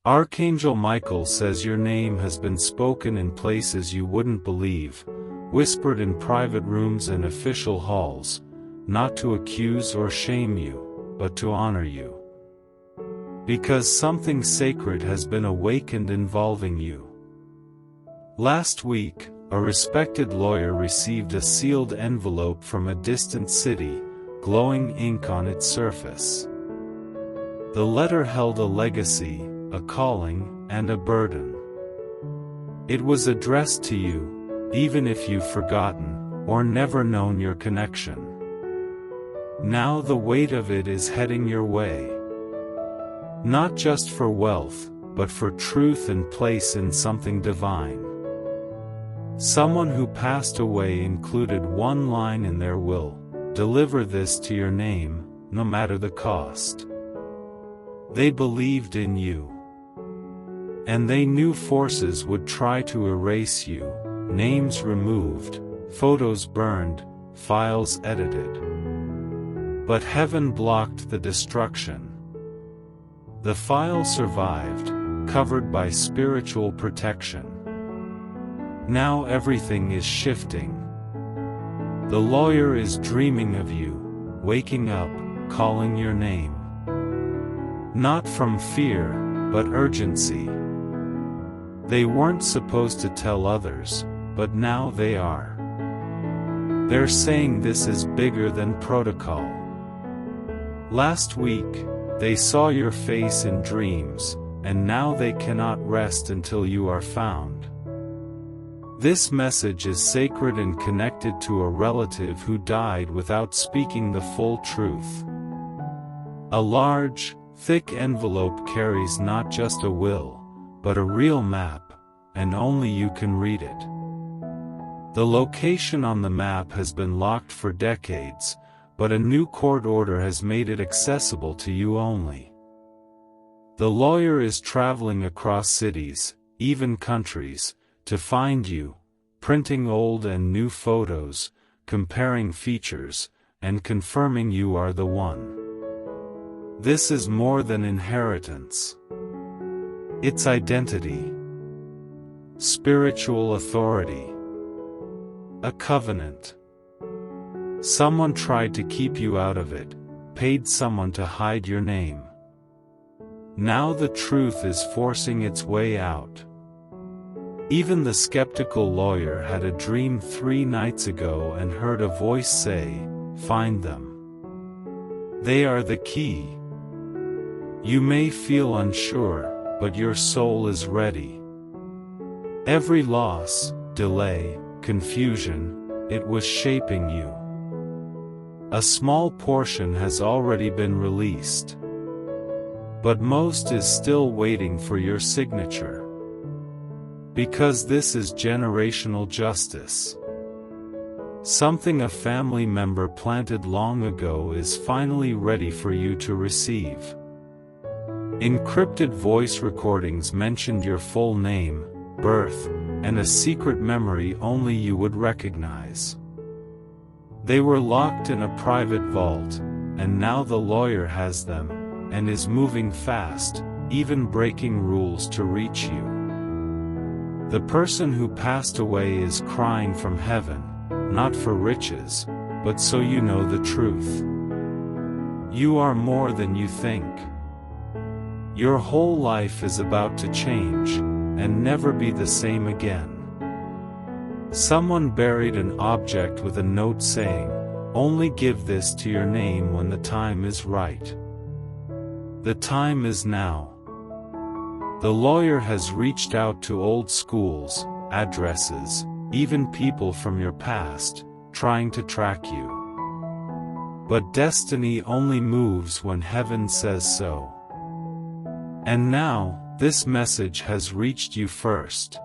Archangel Michael says your name has been spoken in places you wouldn't believe, whispered in private rooms and official halls, not to accuse or shame you, but to honor you. Because something sacred has been awakened involving you. Last week, a respected lawyer received a sealed envelope from a distant city, glowing ink on its surface. The letter held a legacy, a calling, and a burden. It was addressed to you, even if you've forgotten, or never known your connection. Now the weight of it is heading your way. Not just for wealth, but for truth and place in something divine. Someone who passed away included one line in their will: deliver this to your name, no matter the cost. They believed in you. And they knew forces would try to erase you, names removed, photos burned, files edited. But heaven blocked the destruction. The file survived, covered by spiritual protection. Now everything is shifting. The lawyer is dreaming of you, waking up, calling your name. Not from fear, but urgency. They weren't supposed to tell others, but now they are. They're saying this is bigger than protocol. Last week, they saw your face in dreams, and now they cannot rest until you are found. This message is sacred and connected to a relative who died without speaking the full truth. A large, thick envelope carries not just a will, but a real map, and only you can read it. The location on the map has been locked for decades, but a new court order has made it accessible to you only. The lawyer is traveling across cities, even countries, to find you, printing old and new photos, comparing features, and confirming you are the one. This is more than inheritance. It's identity. Spiritual authority. A covenant. Someone tried to keep you out of it, paid someone to hide your name. Now the truth is forcing its way out. Even the skeptical lawyer had a dream 3 nights ago and heard a voice say, "Find them. They are the key." You may feel unsure, but your soul is ready. Every loss, delay, confusion, it was shaping you. A small portion has already been released. But most is still waiting for your signature. Because this is generational justice. Something a family member planted long ago is finally ready for you to receive. Encrypted voice recordings mentioned your full name, birth, and a secret memory only you would recognize. They were locked in a private vault, and now the lawyer has them, and is moving fast, even breaking rules to reach you. The person who passed away is crying from heaven, not for riches, but so you know the truth. You are more than you think. Your whole life is about to change, and never be the same again. Someone buried an object with a note saying, "Only give this to your name when the time is right." The time is now. The lawyer has reached out to old schools, addresses, even people from your past, trying to track you. But destiny only moves when heaven says so. And now, this message has reached you first.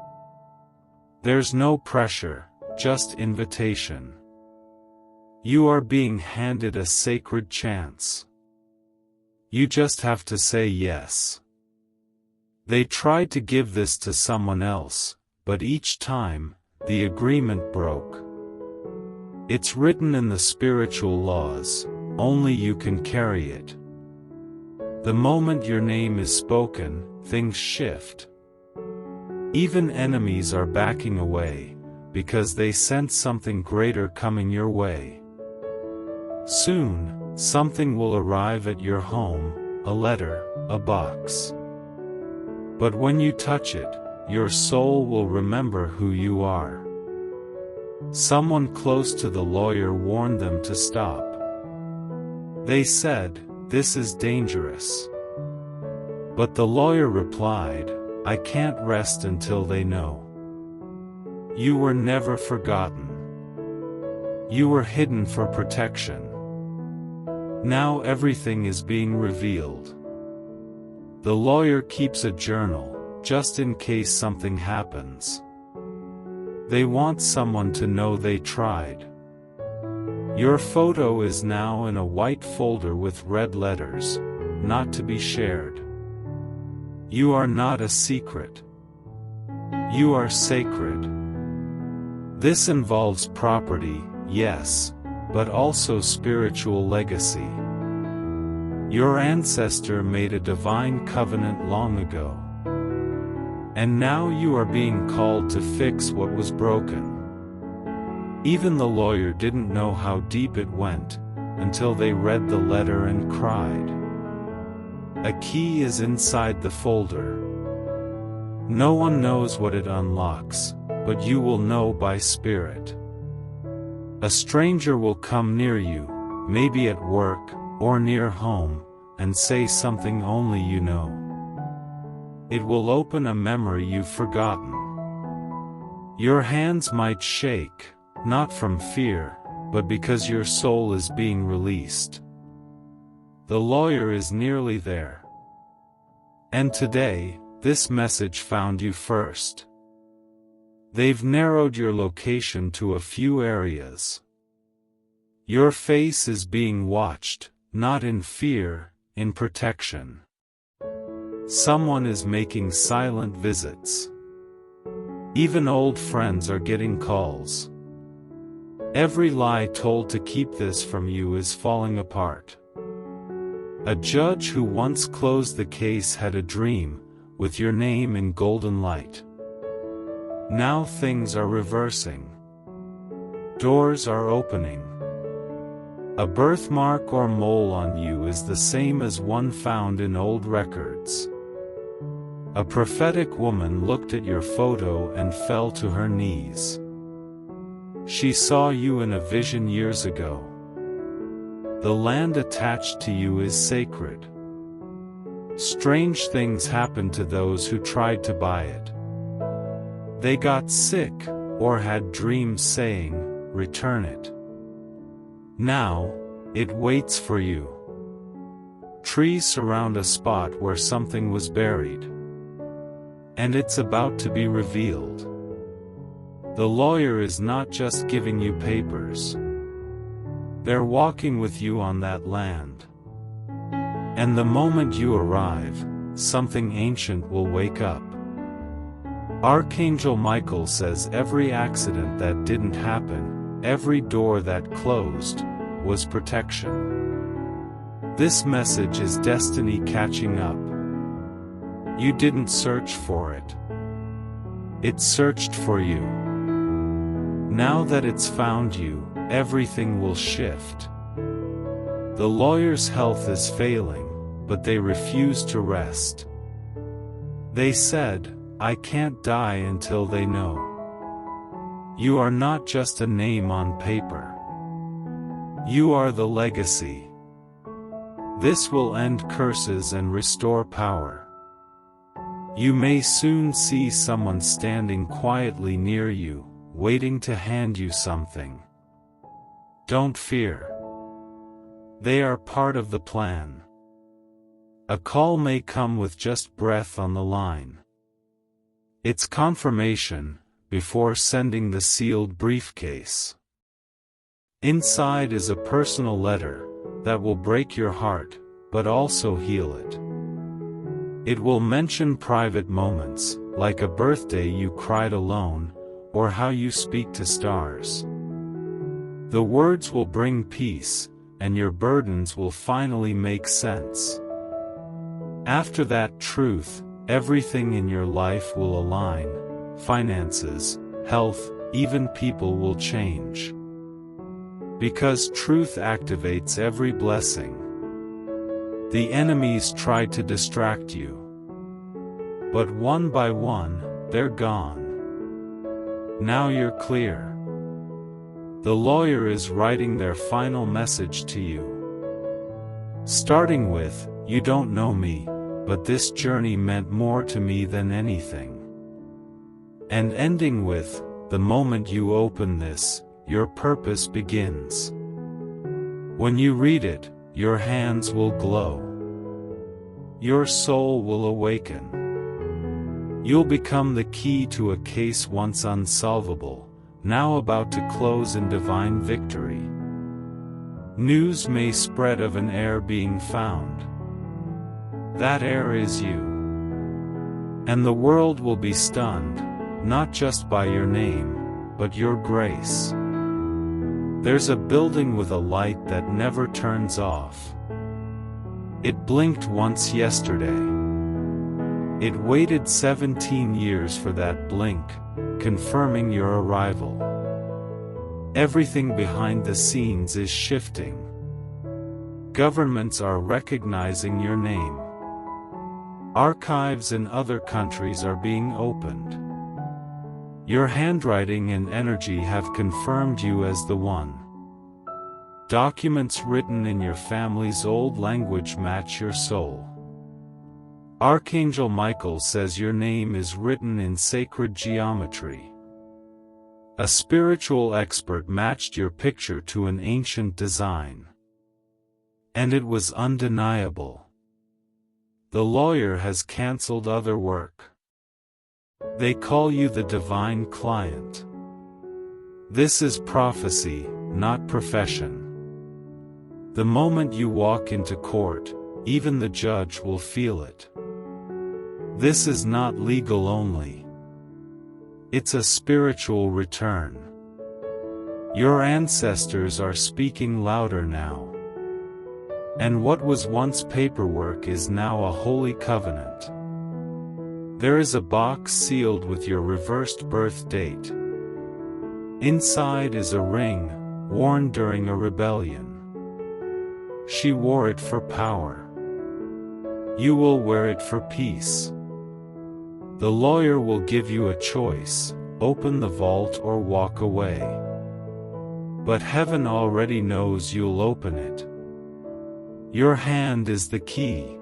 There's no pressure, just invitation. You are being handed a sacred chance. You just have to say yes. They tried to give this to someone else, but each time, the agreement broke. It's written in the spiritual laws, only you can carry it. The moment your name is spoken, things shift. Even enemies are backing away, because they sense something greater coming your way. Soon, something will arrive at your home, a letter, a box. But when you touch it, your soul will remember who you are. Someone close to the lawyer warned them to stop. They said, "This is dangerous." But the lawyer replied, "I can't rest until they know. You were never forgotten. You were hidden for protection. Now everything is being revealed." The lawyer keeps a journal, just in case something happens. They want someone to know they tried. Your photo is now in a white folder with red letters, "Not to be shared." You are not a secret. You are sacred. This involves property, yes, but also spiritual legacy. Your ancestor made a divine covenant long ago. And now you are being called to fix what was broken. Even the lawyer didn't know how deep it went, until they read the letter and cried. A key is inside the folder. No one knows what it unlocks, but you will know by spirit. A stranger will come near you, maybe at work, or near home, and say something only you know. It will open a memory you've forgotten. Your hands might shake, not from fear, but because your soul is being released. The lawyer is nearly there. And today, this message found you first. They've narrowed your location to a few areas. Your face is being watched, not in fear, in protection. Someone is making silent visits. Even old friends are getting calls. Every lie told to keep this from you is falling apart. A judge who once closed the case had a dream, with your name in golden light. Now things are reversing. Doors are opening. A birthmark or mole on you is the same as one found in old records. A prophetic woman looked at your photo and fell to her knees. She saw you in a vision years ago. The land attached to you is sacred. Strange things happen to those who tried to buy it. They got sick, or had dreams saying, "Return it." Now, it waits for you. Trees surround a spot where something was buried. And it's about to be revealed. The lawyer is not just giving you papers. They're walking with you on that land. And the moment you arrive, something ancient will wake up. Archangel Michael says every accident that didn't happen, every door that closed, was protection. This message is destiny catching up. You didn't search for it. It searched for you. Now that it's found you, everything will shift. The lawyer's health is failing, but they refuse to rest. They said, "I can't die until they know." You are not just a name on paper. You are the legacy. This will end curses and restore power. You may soon see someone standing quietly near you, waiting to hand you something. Don't fear. They are part of the plan. A call may come with just breath on the line. It's confirmation, before sending the sealed briefcase. Inside is a personal letter, that will break your heart, but also heal it. It will mention private moments, like a birthday you cried alone, or how you speak to stars. The words will bring peace, and your burdens will finally make sense. After that truth, everything in your life will align. Finances, health, even people will change. Because truth activates every blessing. The enemies tried to distract you. But one by one, they're gone. Now you're clear. The lawyer is writing their final message to you. Starting with, "You don't know me, but this journey meant more to me than anything." And ending with, "The moment you open this, your purpose begins." When you read it, your hands will glow. Your soul will awaken. You'll become the key to a case once unsolvable, now about to close in divine victory. News may spread of an heir being found. That heir is you. And the world will be stunned, not just by your name, but your grace. There's a building with a light that never turns off. It blinked once yesterday. It waited 17 years for that blink, confirming your arrival. Everything behind the scenes is shifting. Governments are recognizing your name. Archives in other countries are being opened. Your handwriting and energy have confirmed you as the one. Documents written in your family's old language match your soul. Archangel Michael says your name is written in sacred geometry. A spiritual expert matched your picture to an ancient design. And it was undeniable. The lawyer has cancelled other work. They call you the divine client. This is prophecy, not profession. The moment you walk into court, even the judge will feel it. This is not legal only. It's a spiritual return. Your ancestors are speaking louder now. And what was once paperwork is now a holy covenant. There is a box sealed with your reversed birth date. Inside is a ring, worn during a rebellion. She wore it for power. You will wear it for peace. The lawyer will give you a choice, open the vault or walk away. But heaven already knows you'll open it. Your hand is the key.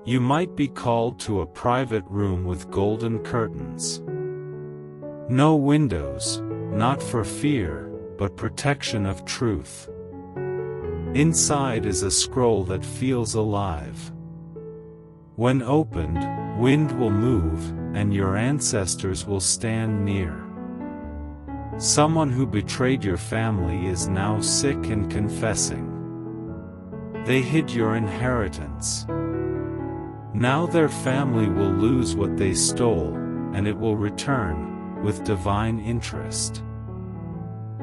You might be called to a private room with golden curtains. No windows, not for fear, but protection of truth. Inside is a scroll that feels alive. When opened, wind will move, and your ancestors will stand near. Someone who betrayed your family is now sick and confessing. They hid your inheritance. Now their family will lose what they stole, and it will return, with divine interest.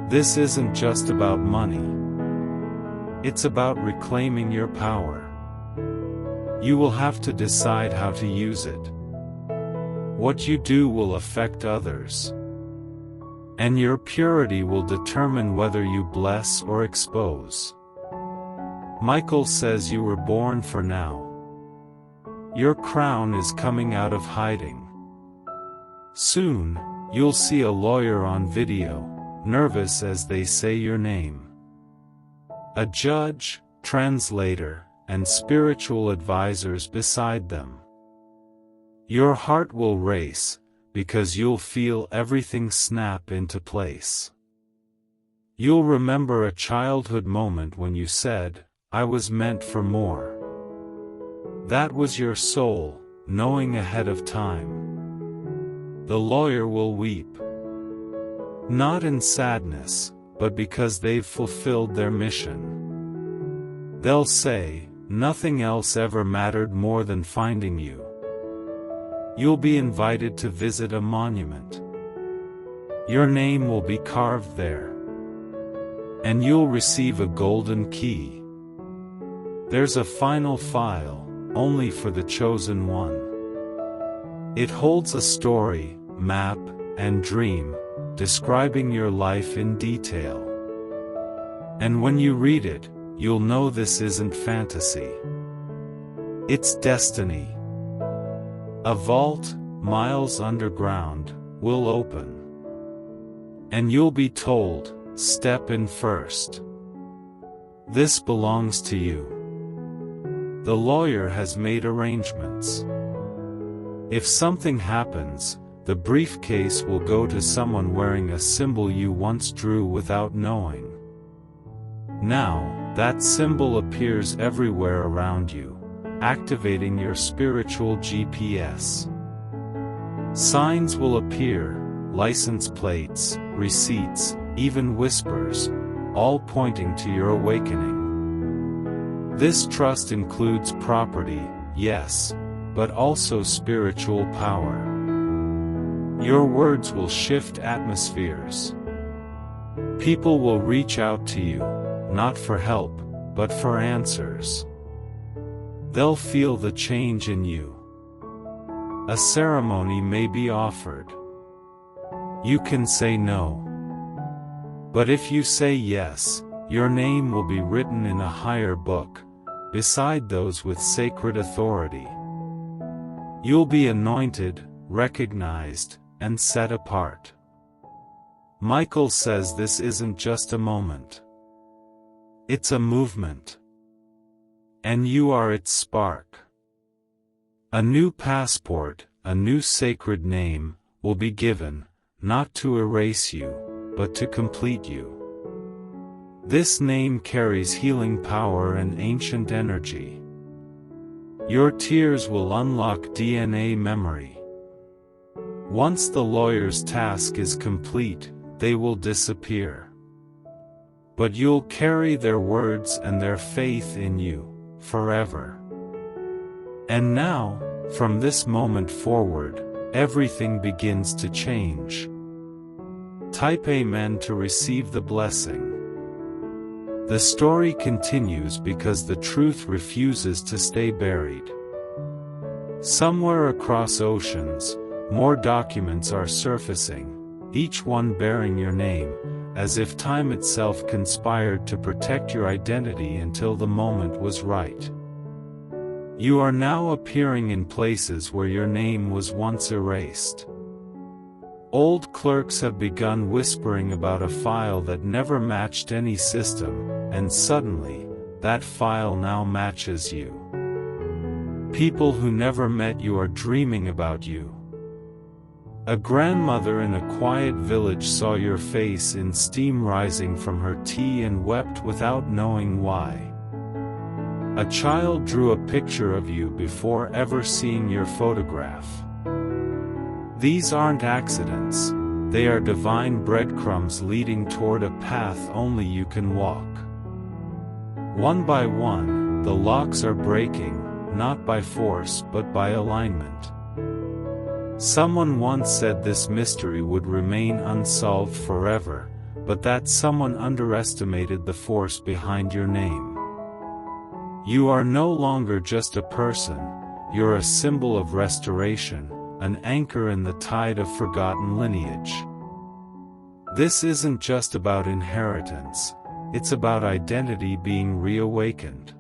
This isn't just about money. It's about reclaiming your power. You will have to decide how to use it. What you do will affect others. And your purity will determine whether you bless or expose. Michael says you were born for now. Your crown is coming out of hiding. Soon, you'll see a lawyer on video, nervous as they say your name. A judge, translator, and spiritual advisors beside them. Your heart will race, because you'll feel everything snap into place. You'll remember a childhood moment when you said, "I was meant for more." That was your soul, knowing ahead of time. The lawyer will weep. Not in sadness, but because they've fulfilled their mission. They'll say, "Nothing else ever mattered more than finding you." You'll be invited to visit a monument. Your name will be carved there. And you'll receive a golden key. There's a final file, only for the chosen one. It holds a story, map, and dream, describing your life in detail. And when you read it, you'll know this isn't fantasy. It's destiny. A vault, miles underground, will open. And you'll be told, step in first. This belongs to you. The lawyer has made arrangements. If something happens, the briefcase will go to someone wearing a symbol you once drew without knowing. Now, that symbol appears everywhere around you, activating your spiritual GPS. Signs will appear, license plates, receipts, even whispers, all pointing to your awakening. This trust includes property, yes, but also spiritual power. Your words will shift atmospheres. People will reach out to you, not for help, but for answers. They'll feel the change in you. A ceremony may be offered. You can say no. But if you say yes, your name will be written in a higher book, beside those with sacred authority. You'll be anointed, recognized, and set apart. Michael says this isn't just a moment. It's a movement. And you are its spark. A new passport, a new sacred name, will be given, not to erase you, but to complete you. This name carries healing power and ancient energy. Your tears will unlock DNA memory. Once the lawyer's task is complete, they will disappear. But you'll carry their words and their faith in you, forever. And now, from this moment forward, everything begins to change. Type Amen to receive the blessing. The story continues because the truth refuses to stay buried. Somewhere across oceans, more documents are surfacing, each one bearing your name, as if time itself conspired to protect your identity until the moment was right. You are now appearing in places where your name was once erased. Old clerks have begun whispering about a file that never matched any system, and suddenly, that file now matches you. People who never met you are dreaming about you. A grandmother in a quiet village saw your face in steam rising from her tea and wept without knowing why. A child drew a picture of you before ever seeing your photograph. These aren't accidents, they are divine breadcrumbs leading toward a path only you can walk. One by one, the locks are breaking, not by force but by alignment. Someone once said this mystery would remain unsolved forever, but that someone underestimated the force behind your name. You are no longer just a person, you're a symbol of restoration, an anchor in the tide of forgotten lineage. This isn't just about inheritance, it's about identity being reawakened.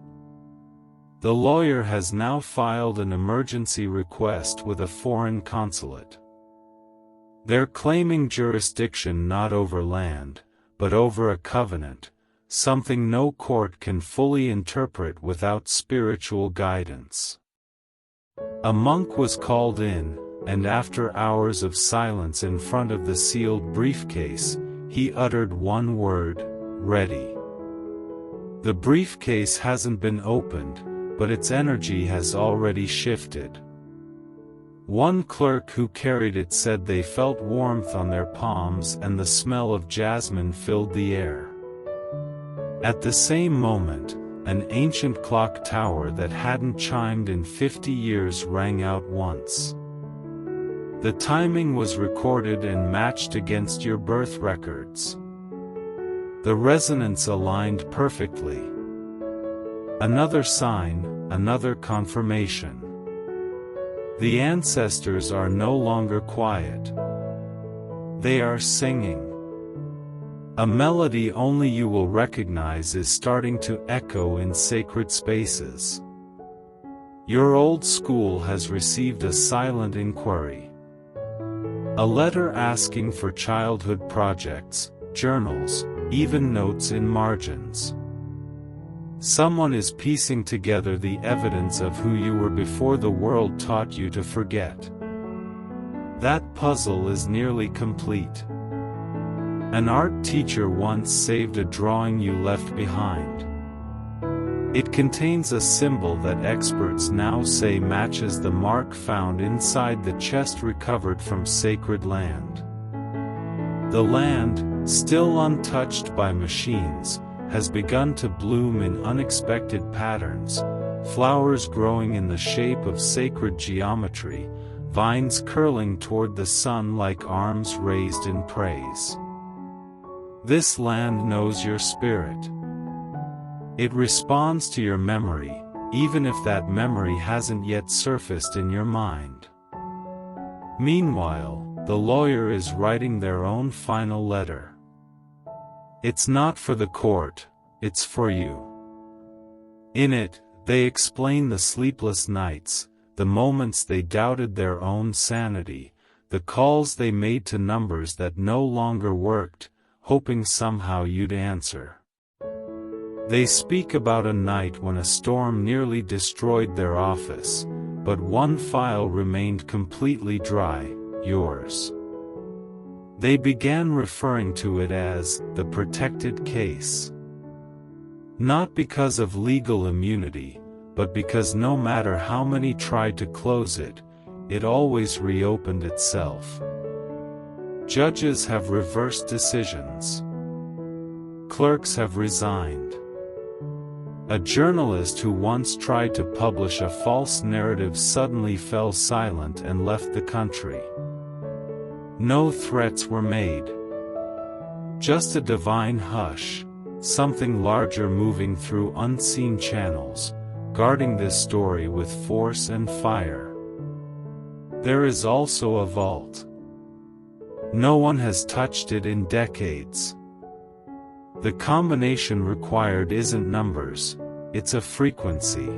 The lawyer has now filed an emergency request with a foreign consulate. They're claiming jurisdiction not over land, but over a covenant, something no court can fully interpret without spiritual guidance. A monk was called in, and after hours of silence in front of the sealed briefcase, he uttered one word, "Ready." The briefcase hasn't been opened, but its energy has already shifted. One clerk who carried it said they felt warmth on their palms and the smell of jasmine filled the air. At the same moment, an ancient clock tower that hadn't chimed in 50 years rang out once. The timing was recorded and matched against your birth records. The resonance aligned perfectly. Another sign, another confirmation. The ancestors are no longer quiet. They are singing. A melody only you will recognize is starting to echo in sacred spaces. Your old school has received a silent inquiry. A letter asking for childhood projects, journals, even notes in margins. Someone is piecing together the evidence of who you were before the world taught you to forget. That puzzle is nearly complete. An art teacher once saved a drawing you left behind. It contains a symbol that experts now say matches the mark found inside the chest recovered from sacred land. The land, still untouched by machines, has begun to bloom in unexpected patterns, flowers growing in the shape of sacred geometry, vines curling toward the sun like arms raised in praise. This land knows your spirit. It responds to your memory, even if that memory hasn't yet surfaced in your mind. Meanwhile, the lawyer is writing their own final letter. It's not for the court, it's for you. In it, they explain the sleepless nights, the moments they doubted their own sanity, the calls they made to numbers that no longer worked, hoping somehow you'd answer. They speak about a night when a storm nearly destroyed their office, but one file remained completely dry, yours. They began referring to it as the protected case. Not because of legal immunity, but because no matter how many tried to close it, it always reopened itself. Judges have reversed decisions. Clerks have resigned. A journalist who once tried to publish a false narrative suddenly fell silent and left the country. No threats were made. Just a divine hush, something larger moving through unseen channels, guarding this story with force and fire. There is also a vault. No one has touched it in decades. The combination required isn't numbers, it's a frequency.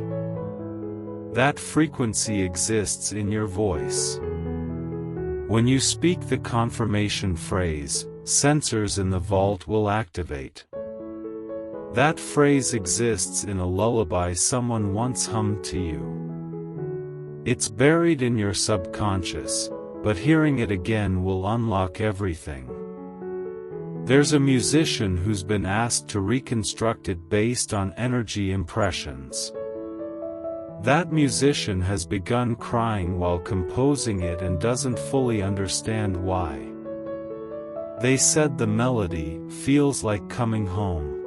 That frequency exists in your voice. When you speak the confirmation phrase, sensors in the vault will activate. That phrase exists in a lullaby someone once hummed to you. It's buried in your subconscious, but hearing it again will unlock everything. There's a musician who's been asked to reconstruct it based on energy impressions. That musician has begun crying while composing it and doesn't fully understand why. They said the melody feels like coming home.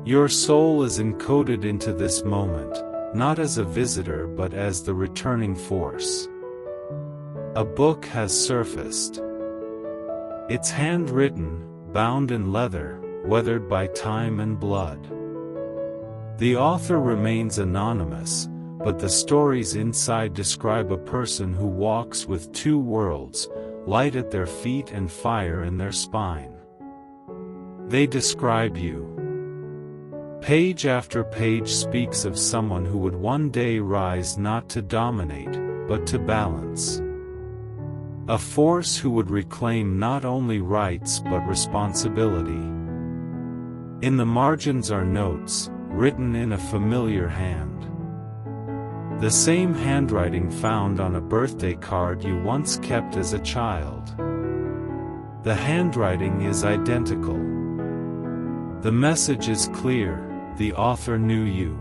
Your soul is encoded into this moment, not as a visitor but as the returning force. A book has surfaced. It's handwritten, bound in leather, weathered by time and blood. The author remains anonymous, but the stories inside describe a person who walks with two worlds, light at their feet and fire in their spine. They describe you. Page after page speaks of someone who would one day rise not to dominate, but to balance. A force who would reclaim not only rights but responsibility. In the margins are notes, written in a familiar hand. The same handwriting found on a birthday card you once kept as a child. The handwriting is identical. The message is clear, the author knew you.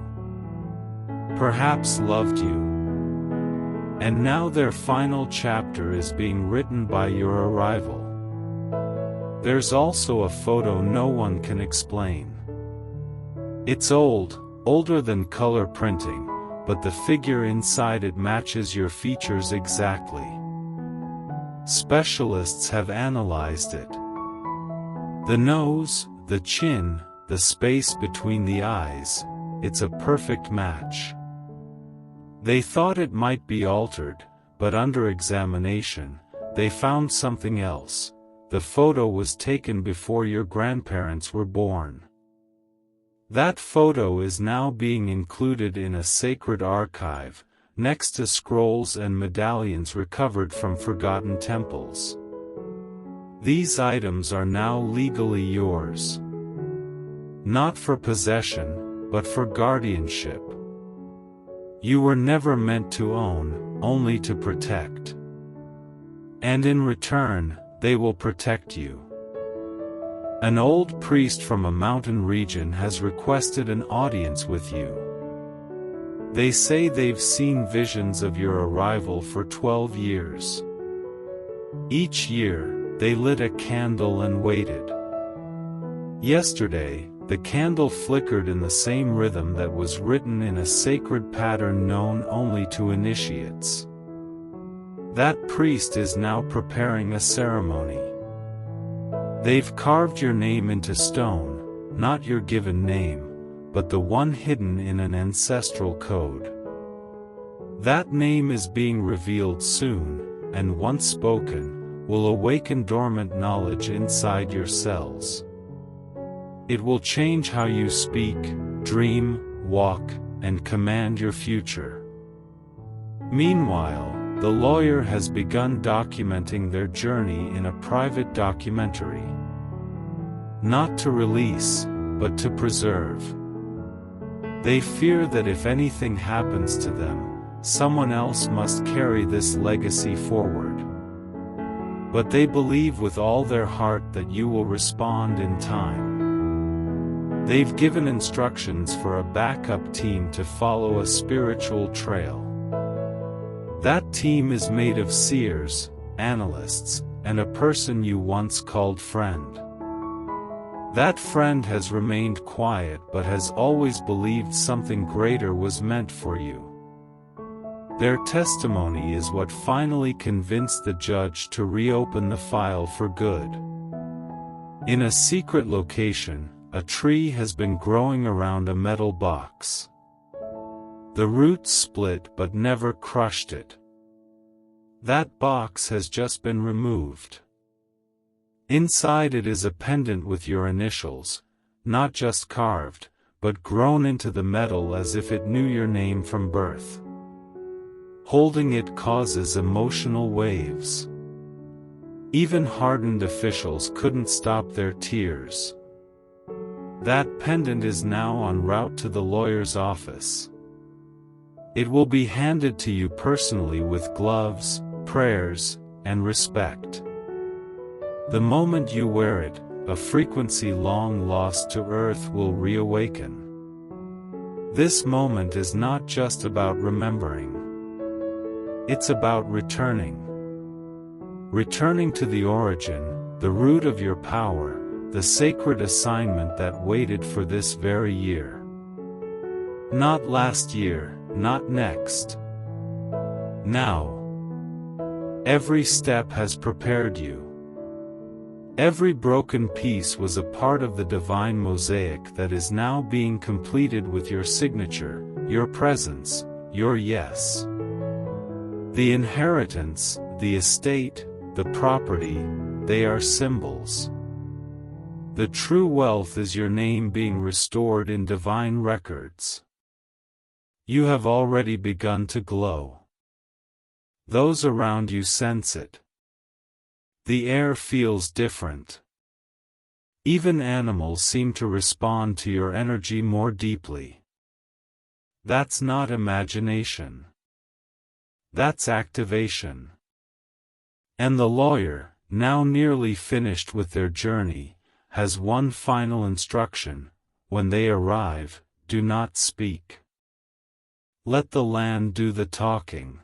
Perhaps loved you. And now their final chapter is being written by your arrival. There's also a photo no one can explain. It's old, older than color printing, but the figure inside it matches your features exactly. Specialists have analyzed it. The nose, the chin, the space between the eyes, it's a perfect match. They thought it might be altered, but under examination, they found something else. The photo was taken before your grandparents were born. That photo is now being included in a sacred archive, next to scrolls and medallions recovered from forgotten temples. These items are now legally yours. Not for possession, but for guardianship. You were never meant to own, only to protect. And in return, they will protect you. An old priest from a mountain region has requested an audience with you. They say they've seen visions of your arrival for 12 years. Each year, they lit a candle and waited. Yesterday, the candle flickered in the same rhythm that was written in a sacred pattern known only to initiates. That priest is now preparing a ceremony. They've carved your name into stone, not your given name, but the one hidden in an ancestral code. That name is being revealed soon, and once spoken, will awaken dormant knowledge inside your cells. It will change how you speak, dream, walk, and command your future. Meanwhile, the lawyer has begun documenting their journey in a private documentary. Not to release, but to preserve. They fear that if anything happens to them, someone else must carry this legacy forward. But they believe with all their heart that you will respond in time. They've given instructions for a backup team to follow a spiritual trail. That team is made of seers, analysts, and a person you once called friend. That friend has remained quiet but has always believed something greater was meant for you. Their testimony is what finally convinced the judge to reopen the file for good. In a secret location, a tree has been growing around a metal box. The roots split but never crushed it. That box has just been removed. Inside it is a pendant with your initials, not just carved, but grown into the metal as if it knew your name from birth. Holding it causes emotional waves. Even hardened officials couldn't stop their tears. That pendant is now en route to the lawyer's office. It will be handed to you personally with gloves, prayers, and respect. The moment you wear it, a frequency long lost to Earth will reawaken. This moment is not just about remembering. It's about returning. Returning to the origin, the root of your power, the sacred assignment that waited for this very year. Not last year, not next. Now. Every step has prepared you. Every broken piece was a part of the divine mosaic that is now being completed with your signature, your presence, your yes. The inheritance, the estate, the property, they are symbols. The true wealth is your name being restored in divine records. You have already begun to glow. Those around you sense it. The air feels different. Even animals seem to respond to your energy more deeply. That's not imagination. That's activation. And the lawyer, now nearly finished with their journey, has one final instruction: when they arrive, do not speak. Let the land do the talking.